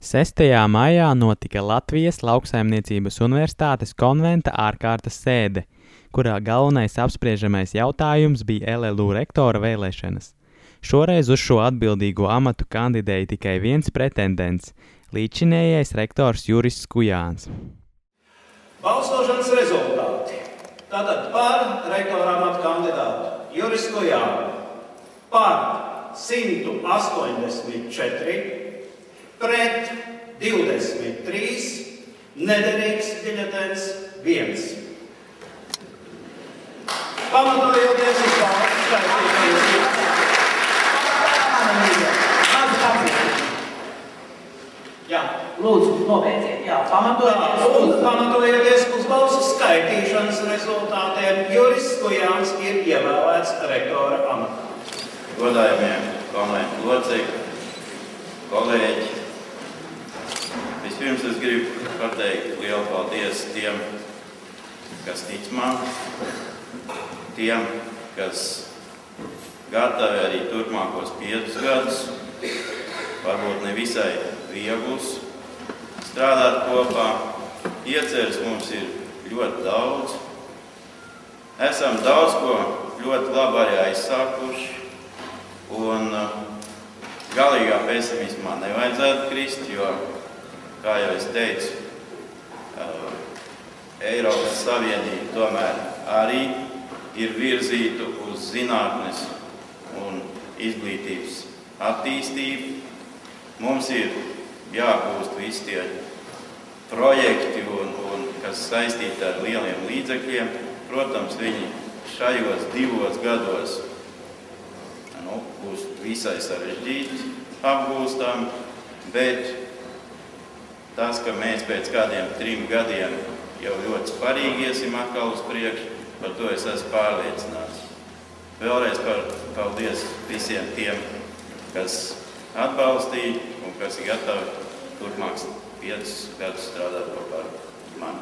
6. maijā notika Latvijas Lauksaimniecības Universitātes konventa ārkārtas sēde, kurā galvenais apspriežamais jautājums bija LLU rektora vēlēšanas. Šoreiz uz šo atbildīgo amatu kandidēja tikai viens pretendents – līdzinējais rektors Juris Skujāns. Balsošanas rezultāti. Tātad par rektora amatu kandidātu Juris Skujānu par 184, pret 23, nederīgs biļetens 1. Pamatojoties uz balsu skaitīšanas. Jā. Lūdzu, nobeidziet. Jā, pamatojoties uz balsu skaitīšanas rezultātiem, Juris Skujāns ir ievēlēts rektora amatā. Godājumie konventu locekļi, kolēģi, vispirms es gribu pateikt lielu paldies tiem, kas tic man, tiem, kas gatavi arī turpmākos 5 gadus, varbūt ne visai vieglus, strādāt kopā. Ieceres mums ir ļoti daudz. Esam daudz ko ļoti labi arī aizsākuši, un galīgā pesimismā nevajadzētu krist, jo, kā jau es teicu, Eiropas Savienība tomēr arī ir virzīta uz zinātnes un izglītības attīstību. Mums ir jāgūst visi tie projekti, kas saistīti ar lieliem līdzekļiem. Protams, viņi šajos 2 gados būs visai sarežģīti apgūstami, bet tas, ka mēs pēc kādiem 3 gadiem jau ļoti svarīgi iesim atkal uz priekšu, par to es esmu pārliecināts. Vēlreiz paldies visiem tiem, kas atbalstīja un kas ir gatavi turpmāks 5 gadus strādāt kopā ar mani.